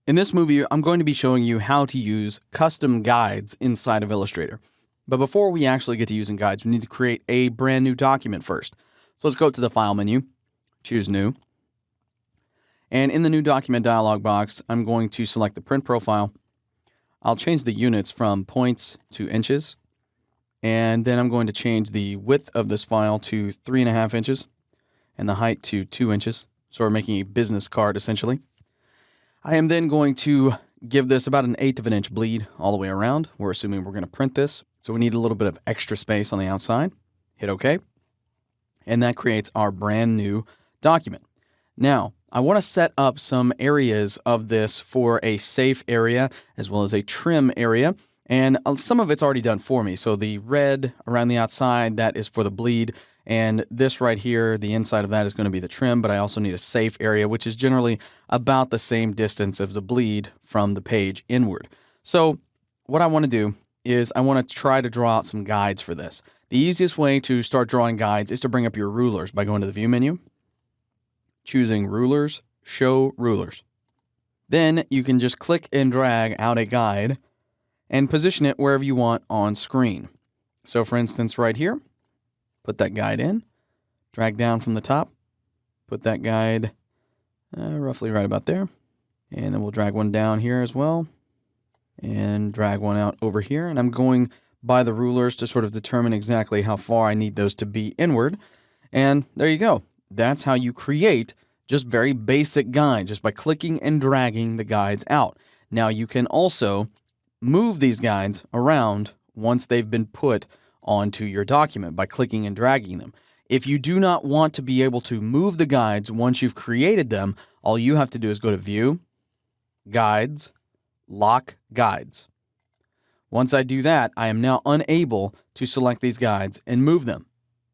In this movie, I'm going to be showing you how to use custom guides inside of Illustrator. But before we actually get to using guides, we need to create a brand new document first. So let's go to the File menu, choose New. And in the New Document dialog box, I'm going to select the Print Profile. I'll change the units from points to inches. And then I'm going to change the width of this file to 3.5 inches and the height to 2 inches. So we're making a business card, essentially. I am then going to give this about 1/8 of an inch bleed all the way around. We're assuming we're going to print this, so we need a little bit of extra space on the outside. Hit OK. And that creates our brand new document. Now, I want to set up some areas of this for a safe area as well as a trim area. And some of it's already done for me. So the red around the outside, that is for the bleed. And this right here, the inside of that is going to be the trim, but I also need a safe area, which is generally about the same distance of the bleed from the page inward. So what I want to do is I want to try to draw out some guides for this. The easiest way to start drawing guides is to bring up your rulers by going to the View menu, choosing Rulers, Show Rulers. Then you can just click and drag out a guide and position it wherever you want on screen. So for instance, right here, put that guide in, drag down from the top, put that guide roughly right about there. And then we'll drag one down here as well and drag one out over here. And I'm going by the rulers to sort of determine exactly how far I need those to be inward. And there you go. That's how you create just very basic guides, just by clicking and dragging the guides out. Now you can also move these guides around once they've been put onto your document by clicking and dragging them. If you do not want to be able to move the guides once you've created them, all you have to do is go to View, Guides, Lock Guides. Once I do that, I am now unable to select these guides and move them.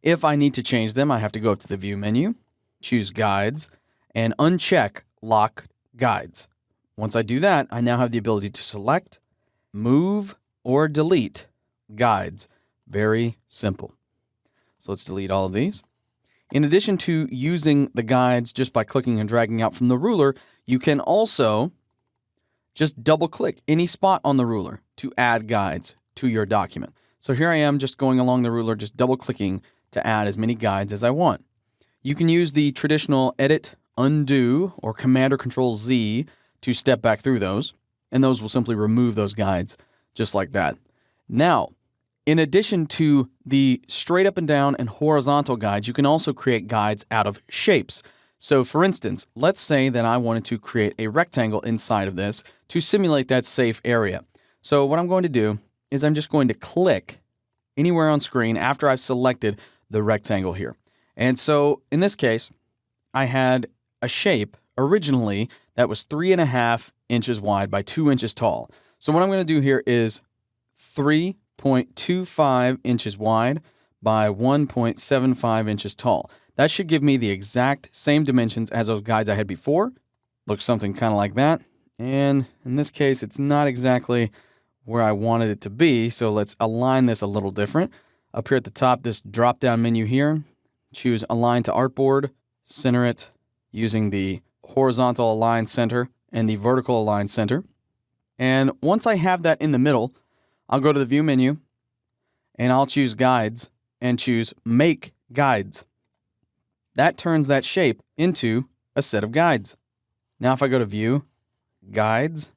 If I need to change them, I have to go to the View menu, choose Guides, and uncheck Lock Guides. Once I do that, I now have the ability to select, move, or delete guides. Very simple. So let's delete all of these. In addition to using the guides just by clicking and dragging out from the ruler, you can also just double-click any spot on the ruler to add guides to your document. So here I am just going along the ruler, just double-clicking to add as many guides as I want. You can use the traditional Edit, Undo, or Command or Control Z to step back through those, and those will simply remove those guides just like that. Now, in addition to the straight up and down and horizontal guides, you can also create guides out of shapes. So for instance, let's say that I wanted to create a rectangle inside of this to simulate that safe area. So what I'm going to do is I'm just going to click anywhere on screen after I've selected the rectangle here. And so in this case, I had a shape originally that was 3.5 inches wide by 2 inches tall. So what I'm going to do here is 3.25 inches wide by 1.75 inches tall. That should give me the exact same dimensions as those guides I had before. Looks something kind of like that. And in this case, it's not exactly where I wanted it to be. So let's align this a little different. Up here at the top, this drop-down menu here, choose Align to Artboard, center it using the horizontal align center and the vertical align center. And once I have that in the middle, I'll go to the View menu, and I'll choose Guides and choose Make Guides. That turns that shape into a set of guides. Now if I go to View, Guides,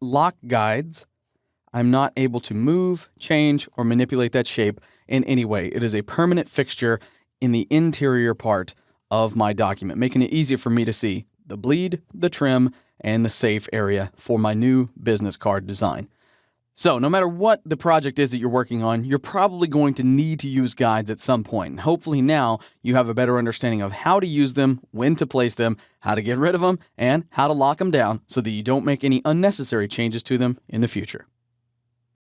Lock Guides, I'm not able to move, change, or manipulate that shape in any way. It is a permanent fixture in the interior part of my document, making it easier for me to see the bleed, the trim, and the safe area for my new business card design. So no matter what the project is that you're working on, you're probably going to need to use guides at some point. And hopefully now you have a better understanding of how to use them, when to place them, how to get rid of them, and how to lock them down so that you don't make any unnecessary changes to them in the future.